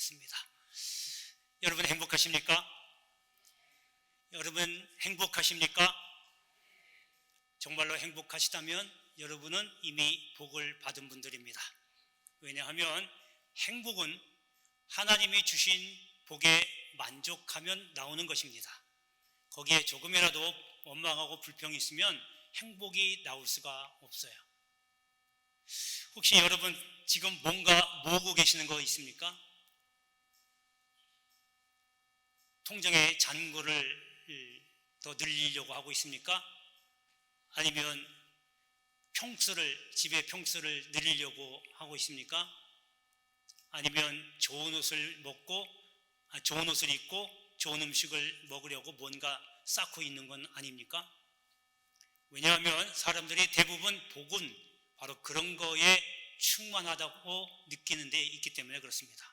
기도하겠습니다. 여러분 행복하십니까? 여러분 행복하십니까? 정말로 행복하시다면 여러분은 이미 복을 받은 분들입니다. 왜냐하면 행복은 하나님이 주신 복에 만족하면 나오는 것입니다. 거기에 조금이라도 원망하고 불평이 있으면 행복이 나올 수가 없어요. 혹시 여러분 지금 뭔가 모으고 계시는 거 있습니까? 통장에 잔고를 더 늘리려고 하고 있습니까? 아니면 집의 평수를 늘리려고 하고 있습니까? 아니면 좋은 옷을 입고 좋은 음식을 먹으려고 뭔가 쌓고 있는 건 아닙니까? 왜냐하면 사람들이 대부분 복은 바로 그런 거에 충만하다고 느끼는 데 있기 때문에 그렇습니다.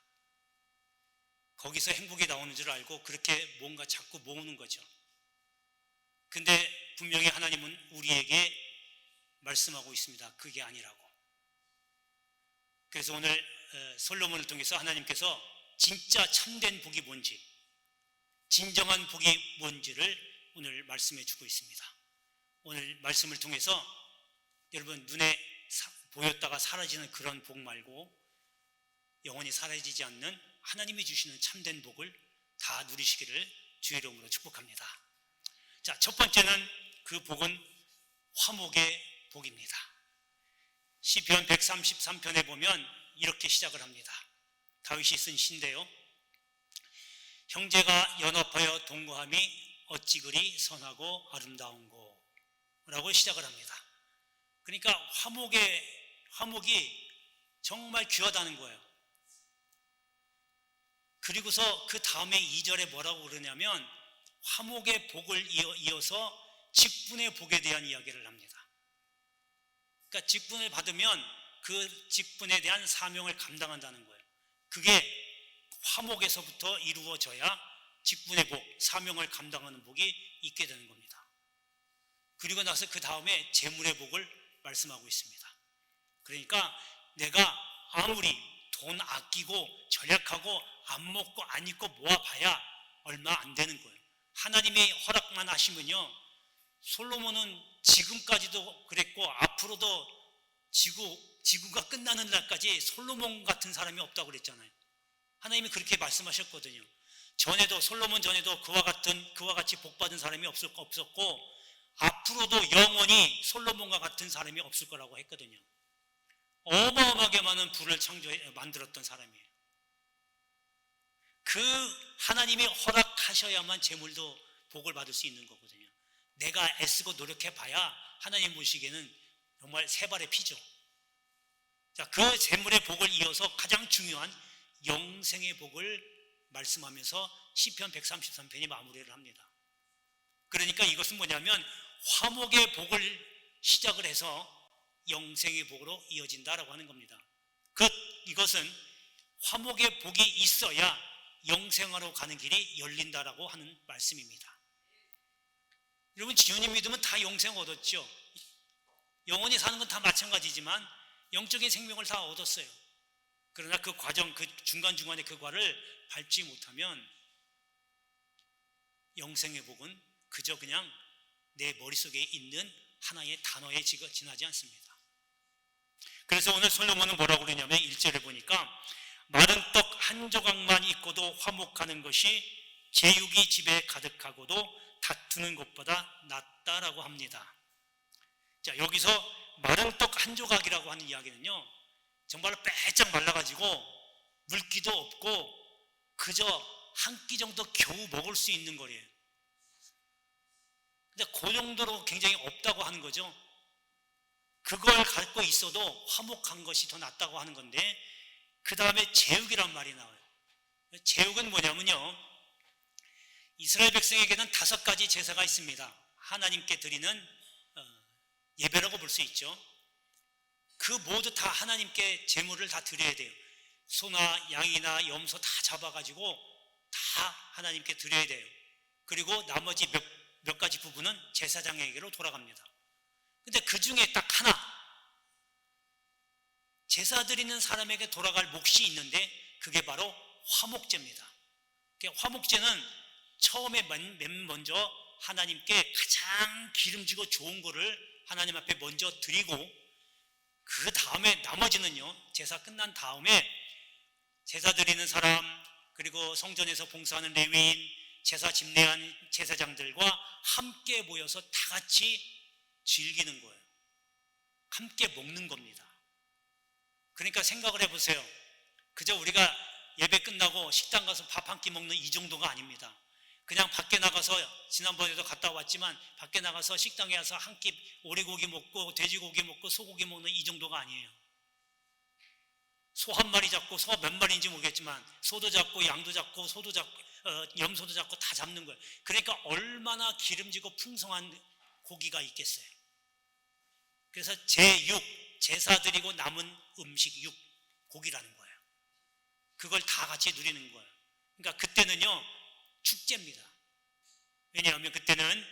거기서 행복이 나오는 줄 알고 그렇게 뭔가 자꾸 모으는 거죠. 근데 분명히 하나님은 우리에게 말씀하고 있습니다. 그게 아니라고. 그래서 오늘 솔로몬을 통해서 하나님께서 진짜 참된 복이 뭔지, 진정한 복이 뭔지를 오늘 말씀해 주고 있습니다. 오늘 말씀을 통해서 여러분 눈에 보였다가 사라지는 그런 복 말고 영원히 사라지지 않는 하나님이 주시는 참된 복을 다 누리시기를 주의 이름으로 축복합니다. 자, 첫 번째는 그 복은 화목의 복입니다. 시편 133편에 보면 이렇게 시작을 합니다. 다윗이 쓴 시인데요. 형제가 연합하여 동거함이 어찌 그리 선하고 아름다운고 라고 시작을 합니다. 그러니까 화목이 정말 귀하다는 거예요. 그리고서 그 다음에 2절에 뭐라고 그러냐면 화목의 복을 이어서 직분의 복에 대한 이야기를 합니다. 그러니까 직분을 받으면 그 직분에 대한 사명을 감당한다는 거예요. 그게 화목에서부터 이루어져야 직분의 복, 사명을 감당하는 복이 있게 되는 겁니다. 그리고 나서 그 다음에 재물의 복을 말씀하고 있습니다. 그러니까 내가 아무리 돈 아끼고 절약하고 안 먹고 안 입고 모아봐야 얼마 안 되는 거예요. 하나님이 허락만 하시면요, 솔로몬은 지금까지도 그랬고 앞으로도 지구가 끝나는 날까지 솔로몬 같은 사람이 없다고 그랬잖아요. 하나님이 그렇게 말씀하셨거든요. 솔로몬 전에도 그와 같이 복받은 사람이 없었고 앞으로도 영원히 솔로몬과 같은 사람이 없을 거라고 했거든요. 어마어마하게 많은 부를 만들었던 사람이에요. 그 하나님이 허락하셔야만 재물도 복을 받을 수 있는 거거든요. 내가 애쓰고 노력해봐야 하나님 보시기에는 정말 세 발의 피죠. 자, 그 재물의 복을 이어서 가장 중요한 영생의 복을 말씀하면서 시편 133편이 마무리를 합니다. 그러니까 이것은 뭐냐면 화목의 복을 시작을 해서 영생의 복으로 이어진다라고 하는 겁니다. 이것은 화목의 복이 있어야 영생하러 가는 길이 열린다라고 하는 말씀입니다. 여러분, 주님 믿으면 다 영생 얻었죠. 영원히 사는 건 다 마찬가지지만 영적인 생명을 다 얻었어요. 그러나 그 과정, 그 중간중간에 그 과를 밟지 못하면 영생의 복은 그저 그냥 내 머릿속에 있는 하나의 단어에 지나지 않습니다. 그래서 오늘 솔로몬은 뭐라고 그러냐면 1절에 보니까 마른 떡 한 조각만 있고도 화목하는 것이 제육이 집에 가득하고도 다투는 것보다 낫다라고 합니다. 자, 여기서 마른 떡 한 조각이라고 하는 이야기는요, 정말로 빼짝 말라가지고 물기도 없고 그저 한 끼 정도 겨우 먹을 수 있는 거래요. 근데 그 정도로 굉장히 없다고 하는 거죠. 그걸 갖고 있어도 화목한 것이 더 낫다고 하는 건데, 그 다음에 제육이란 말이 나와요. 제육은 뭐냐면요, 이스라엘 백성에게는 5가지 제사가 있습니다. 하나님께 드리는 예배라고 볼 수 있죠. 그 모두 다 하나님께 제물을 다 드려야 돼요. 소나 양이나 염소 다 잡아가지고 다 하나님께 드려야 돼요. 그리고 나머지 몇 가지 부분은 제사장에게로 돌아갑니다. 근데 그 중에 딱 하나, 제사 드리는 사람에게 돌아갈 몫이 있는데 그게 바로 화목제입니다. 화목제는 처음에 맨 먼저 하나님께 가장 기름지고 좋은 거를 하나님 앞에 먼저 드리고, 그 다음에 나머지는요, 제사 끝난 다음에 제사 드리는 사람, 그리고 성전에서 봉사하는 레위인, 제사 집례한 제사장들과 함께 모여서 다 같이 즐기는 거예요. 함께 먹는 겁니다. 그러니까 생각을 해보세요. 그저 우리가 예배 끝나고 식당 가서 밥 한 끼 먹는 이 정도가 아닙니다. 그냥 밖에 나가서, 지난번에도 갔다 왔지만 밖에 나가서 식당에 와서 한 끼 오리고기 먹고 돼지고기 먹고 소고기 먹는 이 정도가 아니에요. 소 한 마리 잡고, 소 몇 마리인지 모르겠지만 소도 잡고 양도 잡고 소도 잡고 염소도 잡고 다 잡는 거예요. 그러니까 얼마나 기름지고 풍성한 고기가 있겠어요. 그래서 제6, 제사 드리고 남은 음식 6, 고기라는 거예요. 그걸 다 같이 누리는 거예요. 그러니까 그때는요, 축제입니다. 왜냐하면 그때는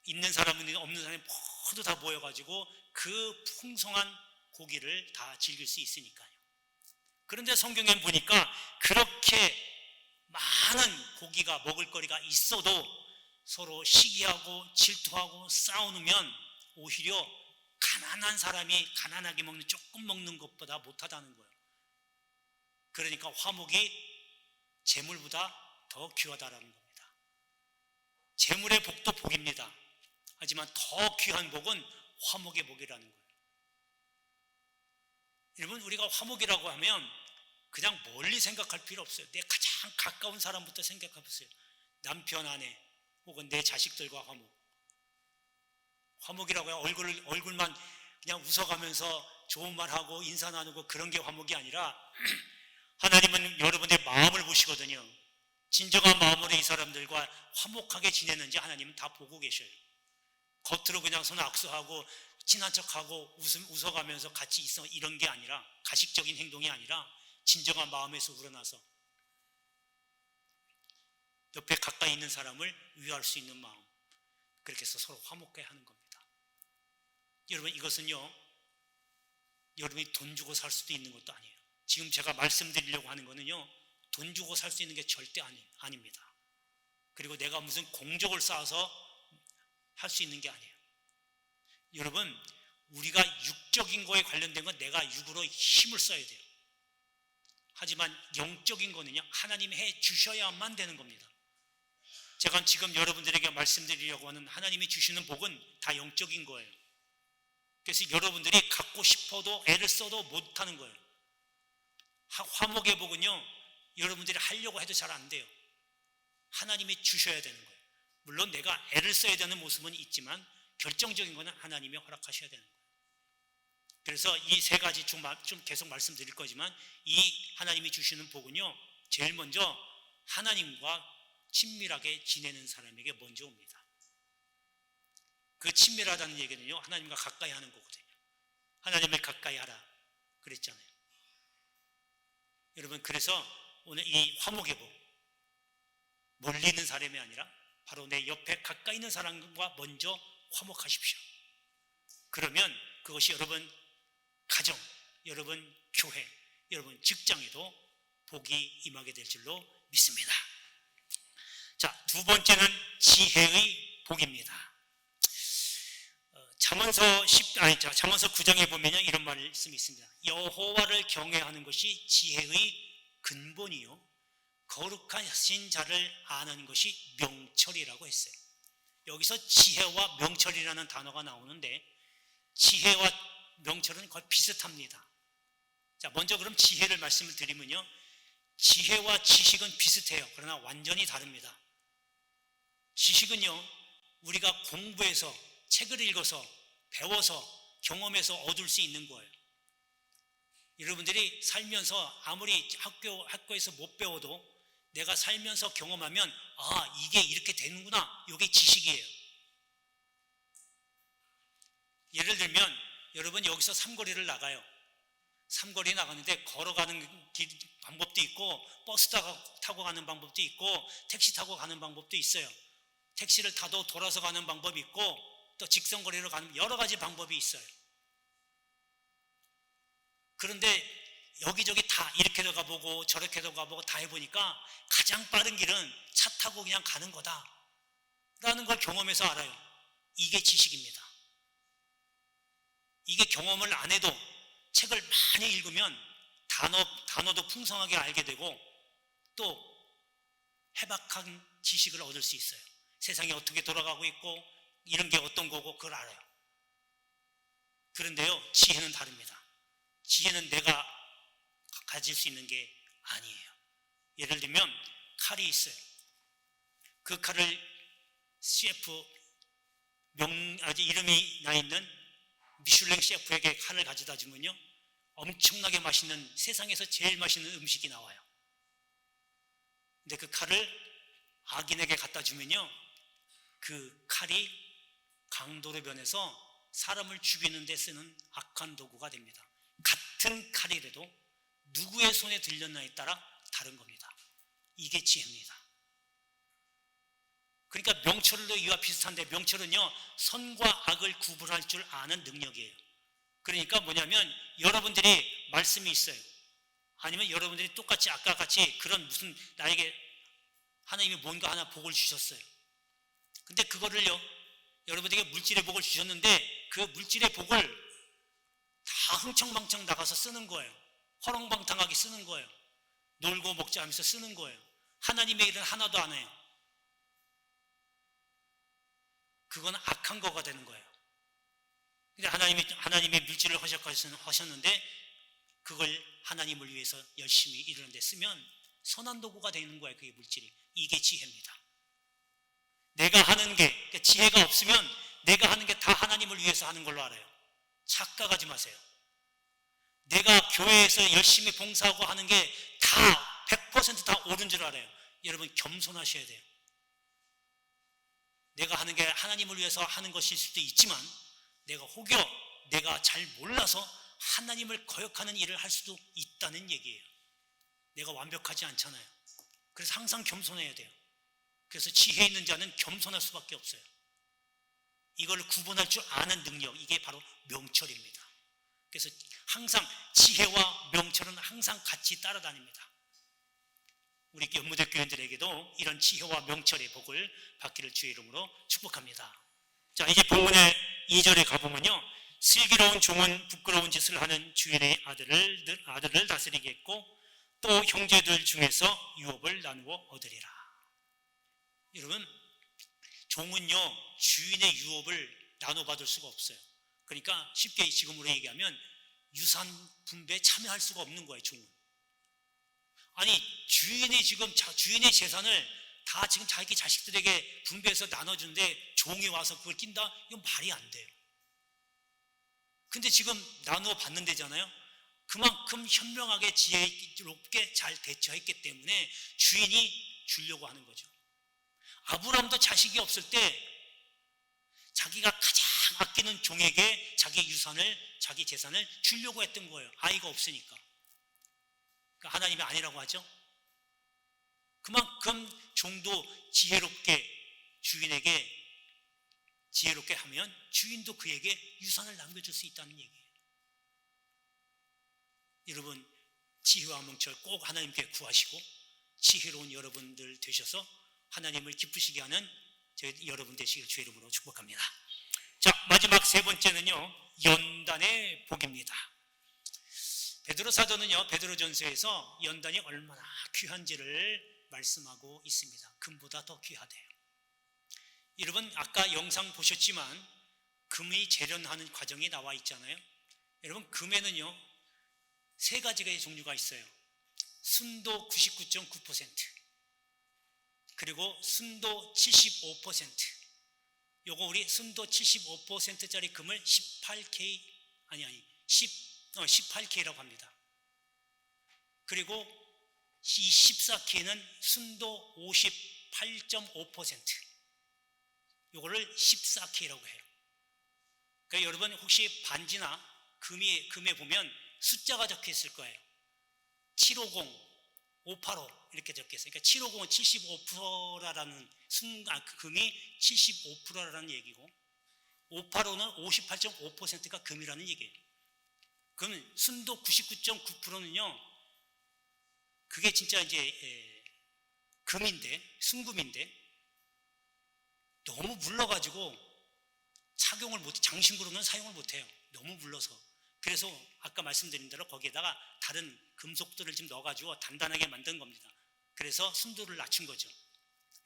있는 사람은 없는 사람이 모두 다 모여가지고 그 풍성한 고기를 다 즐길 수 있으니까요. 그런데 성경에 보니까 그렇게 많은 고기가, 먹을거리가 있어도 서로 시기하고 질투하고 싸우면 오히려 가난한 사람이 가난하게 먹는, 조금 먹는 것보다 못하다는 거예요. 그러니까 화목이 재물보다 더 귀하다라는 겁니다. 재물의 복도 복입니다. 하지만 더 귀한 복은 화목의 복이라는 거예요. 여러분, 우리가 화목이라고 하면 그냥 멀리 생각할 필요 없어요. 내 가장 가까운 사람부터 생각해 보세요. 남편, 아내, 혹은 내 자식들과 화목. 화목이라고 해야 얼굴만 그냥 웃어가면서 좋은 말하고 인사 나누고 그런 게 화목이 아니라 하나님은 여러분의 마음을 보시거든요. 진정한 마음으로 이 사람들과 화목하게 지내는지 하나님은 다 보고 계셔요. 겉으로 그냥 손 악수하고 친한 척하고 웃어가면서 같이 있어, 이런 게 아니라, 가식적인 행동이 아니라 진정한 마음에서 우러나서 옆에 가까이 있는 사람을 위할 수 있는 마음, 그렇게 해서 서로 화목해 하는 겁니다. 여러분, 이것은요, 여러분이 돈 주고 살 수도 있는 것도 아니에요. 지금 제가 말씀드리려고 하는 거는요, 돈 주고 살 수 있는 게 절대 아닙니다. 그리고 내가 무슨 공적을 쌓아서 할 수 있는 게 아니에요. 여러분, 우리가 육적인 거에 관련된 건 내가 육으로 힘을 써야 돼요. 하지만 영적인 거는요, 하나님이 해 주셔야만 되는 겁니다. 제가 지금 여러분들에게 말씀드리려고 하는 하나님이 주시는 복은 다 영적인 거예요. 그래서 여러분들이 갖고 싶어도 애를 써도 못하는 거예요. 화목의 복은요, 여러분들이 하려고 해도 잘 안 돼요. 하나님이 주셔야 되는 거예요. 물론 내가 애를 써야 되는 모습은 있지만 결정적인 거는 하나님이 허락하셔야 되는 거예요. 그래서 이 세 가지 좀 계속 말씀드릴 거지만, 이 하나님이 주시는 복은요, 제일 먼저 하나님과 친밀하게 지내는 사람에게 먼저 옵니다. 그 친밀하다는 얘기는요, 하나님과 가까이 하는 거거든요. 하나님을 가까이 하라 그랬잖아요. 여러분, 그래서 오늘 이 화목의 복, 멀리 있는 사람이 아니라 바로 내 옆에 가까이 있는 사람과 먼저 화목하십시오. 그러면 그것이 여러분 가정, 여러분 교회, 여러분 직장에도 복이 임하게 될 줄로 믿습니다. 자, 두 번째는 지혜의 복입니다. 잠언서 9장에 보면 이런 말씀이 있습니다. 여호와를 경외하는 것이 지혜의 근본이요, 거룩하신 자를 아는 것이 명철이라고 했어요. 여기서 지혜와 명철이라는 단어가 나오는데, 지혜와 명철은 거의 비슷합니다. 자, 먼저 그럼 지혜를 말씀을 드리면요, 지혜와 지식은 비슷해요. 그러나 완전히 다릅니다. 지식은요, 우리가 공부해서, 책을 읽어서, 배워서, 경험해서 얻을 수 있는 거예요. 여러분들이 살면서 아무리 학교에서 못 배워도 내가 살면서 경험하면, 아, 이게 이렇게 되는구나, 이게 지식이에요. 예를 들면 여러분 여기서 삼거리를 나가요. 삼거리 나가는데 걸어가는 방법도 있고, 버스 타고 가는 방법도 있고, 택시 타고 가는 방법도 있어요. 택시를 타도 돌아서 가는 방법이 있고, 또 직선거리로 가는 여러 가지 방법이 있어요. 그런데 여기저기 다 다 이렇게도 가보고 저렇게도 가보고 다 해보니까 가장 빠른 길은 차 타고 그냥 가는 거다 라는 걸 경험해서 알아요. 이게 지식입니다. 이게 경험을 안 해도 책을 많이 읽으면 단어도 풍성하게 알게 되고 또 해박한 지식을 얻을 수 있어요. 세상이 어떻게 돌아가고 있고 이런 게 어떤 거고 그걸 알아요. 그런데요, 지혜는 다릅니다. 지혜는 내가 가질 수 있는 게 아니에요. 예를 들면 칼이 있어요. 그 칼을 CF 아주 이름이 나 있는 미슐랭 셰프에게 칼을 가져다 주면요, 엄청나게 맛있는, 세상에서 제일 맛있는 음식이 나와요. 근데 그 칼을 악인에게 갖다 주면요, 그 칼이 강도로 변해서 사람을 죽이는 데 쓰는 악한 도구가 됩니다. 같은 칼이라도 누구의 손에 들렸나에 따라 다른 겁니다. 이게 지혜입니다. 그러니까 명철도 이와 비슷한데, 명철은요 선과 악을 구분할 줄 아는 능력이에요. 그러니까 뭐냐면 여러분들이 말씀이 있어요. 아니면 여러분들이 똑같이 아까 같이 그런 무슨 나에게 하나님이 뭔가 하나 복을 주셨어요. 근데 그거를요, 여러분들에게 물질의 복을 주셨는데 그 물질의 복을 다 흥청망청 나가서 쓰는 거예요. 허렁방탕하게 쓰는 거예요. 놀고 먹자 하면서 쓰는 거예요. 하나님의 일은 하나도 안 해요. 그건 악한 거가 되는 거예요. 근데 하나님의 물질을 하셨는데 그걸 하나님을 위해서 열심히 일하는 데 쓰면 선한 도구가 되는 거예요. 그게 물질이. 이게 지혜입니다. 내가 하는 게, 그러니까 지혜가 없으면 내가 하는 게 다 하나님을 위해서 하는 걸로 알아요. 착각하지 마세요. 내가 교회에서 열심히 봉사하고 하는 게 다 100% 다 옳은 줄 알아요. 여러분 겸손하셔야 돼요. 내가 하는 게 하나님을 위해서 하는 것일 수도 있지만 내가 혹여 내가 잘 몰라서 하나님을 거역하는 일을 할 수도 있다는 얘기예요. 내가 완벽하지 않잖아요. 그래서 항상 겸손해야 돼요. 그래서 지혜 있는 자는 겸손할 수밖에 없어요. 이걸 구분할 줄 아는 능력, 이게 바로 명철입니다. 그래서 항상 지혜와 명철은 항상 같이 따라다닙니다. 우리 연무대 교인들에게도 이런 지혜와 명철의 복을 받기를 주의 이름으로 축복합니다. 자, 이제 본문의 2절에 가보면요, 슬기로운 종은 부끄러운 짓을 하는 주인의 아들을 다스리겠고 또 형제들 중에서 유업을 나누어 얻으리라. 여러분, 종은요 주인의 유업을 나눠받을 수가 없어요. 그러니까 쉽게 지금으로 얘기하면 유산 분배에 참여할 수가 없는 거예요. 종은. 아니, 주인의 재산을 다 지금 자기 자식들에게 분배해서 나눠주는데 종이 와서 그걸 낀다? 이건 말이 안 돼요. 근데 지금 나누어 받는 데잖아요. 그만큼 현명하게 지혜롭게 잘 대처했기 때문에 주인이 주려고 하는 거죠. 아브라함도 자식이 없을 때 자기가 가장 아끼는 종에게 자기 유산을, 자기 재산을 주려고 했던 거예요. 아이가 없으니까. 그러니까 하나님이 아니라고 하죠. 그만큼 종도 지혜롭게 주인에게 지혜롭게 하면 주인도 그에게 유산을 남겨줄 수 있다는 얘기예요. 여러분, 지혜와 명철 꼭 하나님께 구하시고 지혜로운 여러분들 되셔서 하나님을 기쁘시게 하는 여러분 되시길 주의 이름으로 축복합니다. 자, 마지막 세 번째는요, 연단의 복입니다. 베드로 사도는요, 베드로전서에서 연단이 얼마나 귀한지를 말씀하고 있습니다. 금보다 더 귀하대요. 여러분, 아까 영상 보셨지만 금이 재련하는 과정이 나와 있잖아요. 여러분, 금에는요 세 가지의 종류가 있어요. 순도 99.9%, 그리고 순도 75%. 요거 우리 순도 75%짜리 금을 18K라고 합니다. 그리고 이 14K는 순도 58.5%. 요거를 14K라고 해요. 그러니까 여러분 혹시 반지나 금에 보면 숫자가 적혀 있을 거예요. 750, 585 이렇게 적혀 있어요. 그러니까 750은 75%라는 금이 75%라는 얘기고 585는 58.5%가 금이라는 얘기예요. 그러면 순도 99.9%는요 그게 진짜 이제 금인데, 순금인데 너무 물러가지고 착용을 못해, 장신구로는 사용을 못해요. 너무 물러서. 그래서 아까 말씀드린 대로 거기에다가 다른 금속들을 좀 넣어가지고 단단하게 만든 겁니다. 그래서 순도를 낮춘 거죠.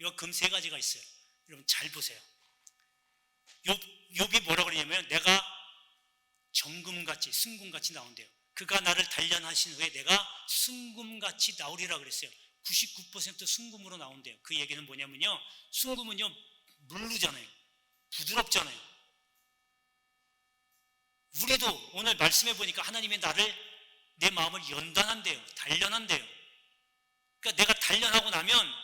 이 금 세 가지가 있어요. 여러분 잘 보세요. 욥이 뭐라고 그러냐면 내가 정금같이 순금같이 나온대요. 그가 나를 단련하신 후에 내가 순금같이 나오리라 그랬어요. 99% 순금으로 나온대요. 그 얘기는 뭐냐면요, 순금은요 물르잖아요. 부드럽잖아요. 우리도 오늘 말씀해 보니까 하나님이 내 마음을 연단한대요. 단련한대요. 그러니까 내가 단련하고 나면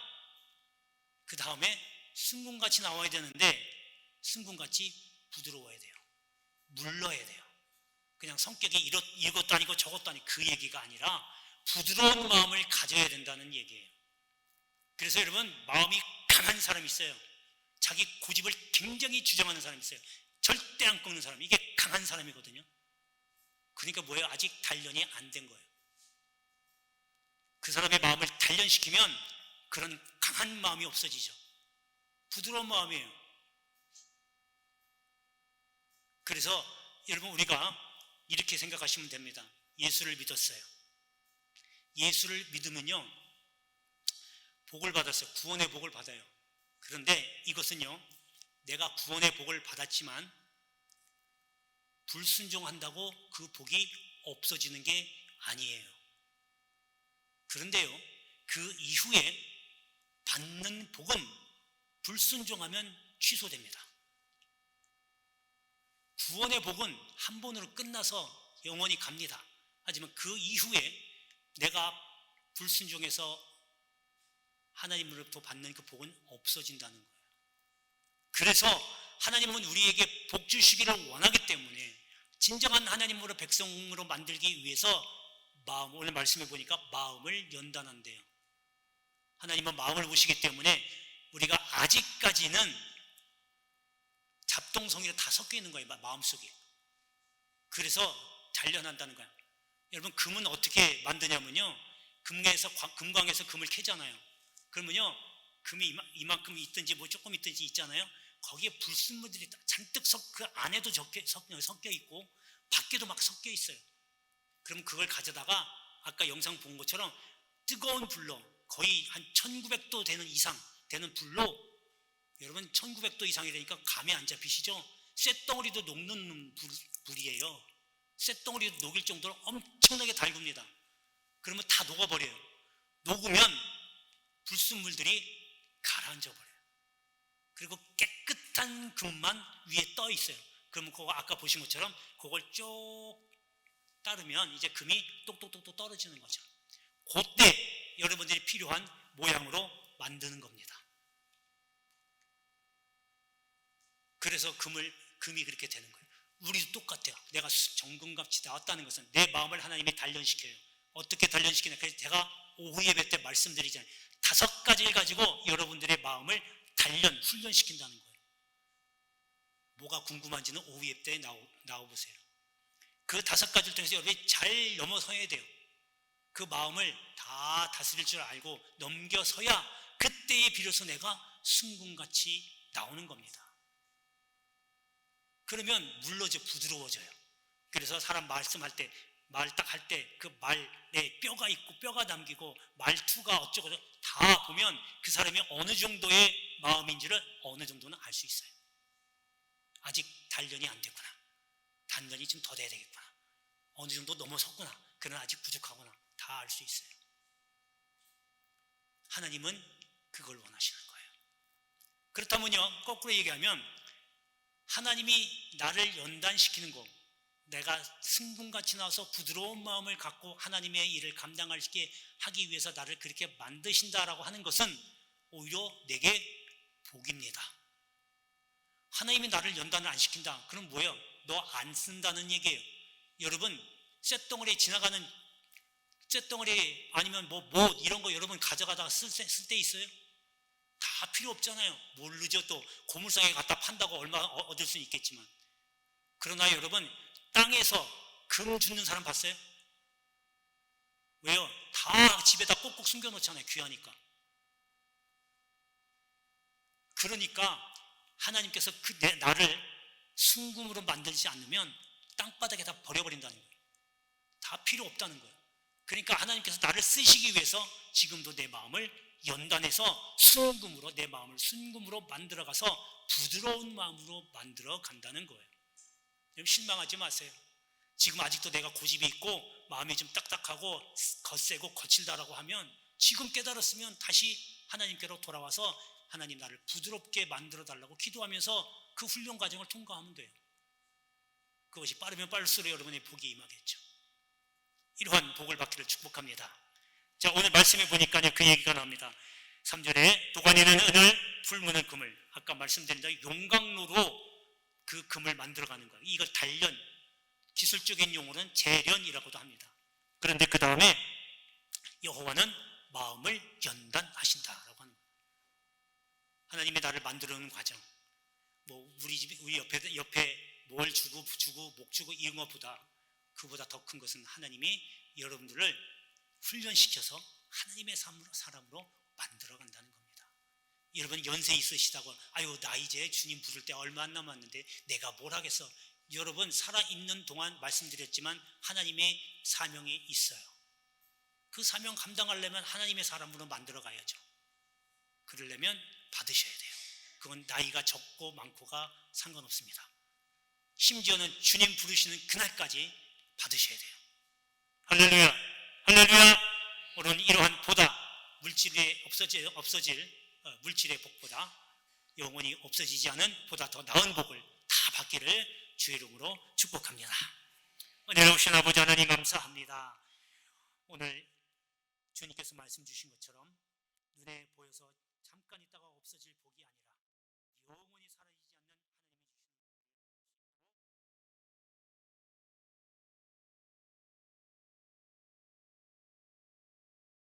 그 다음에 순금같이 나와야 되는데 순금같이 부드러워야 돼요. 물러야 돼요. 그냥 성격이 이것도 아니고 저것도 아니고 그 얘기가 아니라 부드러운 마음을 가져야 된다는 얘기예요. 그래서 여러분, 마음이 강한 사람이 있어요. 자기 고집을 굉장히 주장하는 사람이 있어요. 절대 안 꺾는 사람, 이게 강한 사람이거든요. 그러니까 뭐예요? 아직 단련이 안 된 거예요. 그 사람의 마음을 단련시키면 그런 강한 마음이 없어지죠. 부드러운 마음이에요. 그래서 여러분, 우리가 이렇게 생각하시면 됩니다. 예수를 믿었어요. 예수를 믿으면요 복을 받았어요. 구원의 복을 받아요. 그런데 이것은요, 내가 구원의 복을 받았지만 불순종한다고 그 복이 없어지는 게 아니에요. 그런데요, 그 이후에 받는 복은 불순종하면 취소됩니다. 구원의 복은 한 번으로 끝나서 영원히 갑니다. 하지만 그 이후에 내가 불순종해서 하나님으로부터 받는 그 복은 없어진다는 거예요. 그래서 하나님은 우리에게 복 주시기를 원하기 때문에 진정한 하나님으로 백성으로 만들기 위해서 오늘 말씀해 보니까 마음을 연단한대요. 하나님은 마음을 보시기 때문에 우리가 아직까지는 잡동성이로 다 섞여 있는 거예요. 마음속에. 그래서 단련한다는 거예요. 여러분, 금은 어떻게 만드냐면요, 금광에서 금을 캐잖아요. 그러면요, 금이 이만큼 있든지 뭐 조금 있든지 있잖아요. 거기에 불순물들이 잔뜩 그 안에도 섞여 있고 밖에도 막 섞여 있어요. 그럼 그걸 가져다가 아까 영상 본 것처럼 뜨거운 불로, 거의 한 1900도 이상 되는 불로, 여러분 1900도 이상이 되니까 감이 안 잡히시죠? 쇳덩어리도 녹는 불이에요. 쇳덩어리도 녹일 정도로 엄청나게 달굽니다. 그러면 다 녹아버려요. 녹으면 불순물들이 가라앉아 버려요. 그리고 깨끗한 금만 위에 떠 있어요. 그러면 그거 아까 보신 것처럼 그걸 쭉 따르면 이제 금이 똑똑똑똑 떨어지는 거죠. 그때 여러분들이 필요한 모양으로 만드는 겁니다. 그래서 금이 그렇게 되는 거예요. 우리도 똑같아요. 내가 정금같이 나왔다는 것은 내 마음을 하나님이 단련시켜요. 어떻게 단련시키냐? 그래서 제가 오후 예배 때 말씀드리잖아요. 5가지를 가지고 여러분들의 마음을 훈련시킨다는 거예요. 뭐가 궁금한지는 오후 예배 때 나와보세요. 그 5가지를 통해서 여러분이 잘 넘어서야 돼요. 그 마음을 다 다스릴 줄 알고 넘겨서야 그때에 비로소 내가 순금같이 나오는 겁니다. 그러면 물러져 부드러워져요. 그래서 사람 말씀할 때, 말 딱 할 때 그 말에 뼈가 있고 뼈가 남기고 말투가 어쩌고 다 보면 그 사람이 어느 정도의 마음인지를 어느 정도는 알 수 있어요. 아직 단련이 안 됐구나. 단련이 좀 더 돼야 되겠구나. 어느 정도 넘어섰구나. 그러나 아직 부족하구나. 다 알 수 있어요. 하나님은 그걸 원하시는 거예요. 그렇다면요, 거꾸로 얘기하면 하나님이 나를 연단시키는 거, 내가 승분같이 나와서 부드러운 마음을 갖고 하나님의 일을 감당하게 하기 위해서 나를 그렇게 만드신다라고 하는 것은 오히려 내게 복입니다. 하나님이 나를 연단을 안 시킨다. 그럼 뭐예요? 너 안 쓴다는 얘기예요. 여러분, 쇳덩어리 지나가는 쇳덩어리 아니면 뭐 이런 거 여러분 가져가다가 쓸 때 있어요? 다 필요 없잖아요. 모르죠. 또 고물상에 갖다 판다고 얼마 얻을 수는 있겠지만. 그러나 여러분, 땅에서 금 줍는 사람 봤어요? 왜요? 다 집에다 꼭꼭 숨겨놓잖아요. 귀하니까. 그러니까 하나님께서 나를 순금으로 만들지 않으면 땅바닥에 다 버려버린다는 거예요. 다 필요 없다는 거예요. 그러니까 하나님께서 나를 쓰시기 위해서 지금도 내 마음을 연단해서 순금으로, 내 마음을 순금으로 만들어가서 부드러운 마음으로 만들어 간다는 거예요. 여러분 실망하지 마세요. 지금 아직도 내가 고집이 있고 마음이 좀 딱딱하고 거세고 거칠다라고 하면 지금 깨달았으면 다시 하나님께로 돌아와서 하나님 나를 부드럽게 만들어 달라고 기도하면서 그 훈련 과정을 통과하면 돼요. 그것이 빠르면 빠를수록 여러분의 복이 임하겠죠. 이러한 복을 받기를 축복합니다. 자, 오늘 말씀해 보니까요, 그 얘기가 나옵니다. 3절에 도관에는 은을, 풀무는 금을. 아까 말씀드린 대로 용광로로 그 금을 만들어가는 거예요. 이걸 단련, 기술적인 용어는 재련이라고도 합니다. 그런데 그 다음에 여호와는 마음을 연단하신다라고 하는 거예요. 하나님의 나를 만들어오는 과정. 뭐 우리 집, 우리 옆에 뭘 주고 목 주고 이런 것보다 그보다 더 큰 것은 하나님이 여러분들을 훈련시켜서 하나님의 사람으로 만들어간다는 겁니다. 여러분 연세 있으시다고 아유 나 이제 주님 부를 때 얼마 안 남았는데 내가 뭘 하겠어. 여러분 살아있는 동안 말씀드렸지만 하나님의 사명이 있어요. 그 사명 감당하려면 하나님의 사람으로 만들어 가야죠. 그러려면 받으셔야 돼요. 그건 나이가 적고 많고가 상관없습니다. 심지어는 주님 부르시는 그날까지 받으셔야 돼요. 할렐루야, 할렐루야. 오늘 이러한 보다 물질에 없어질 물질의 복보다 영원히 없어지지 않은 보다 더 나은 복을 다 받기를 주의 이름으로 축복합니다. 은혜로우신 아버지 하나님 감사합니다. 오늘 주님께서 말씀 주신 것처럼 눈에 보여서 잠깐 있다가 없어질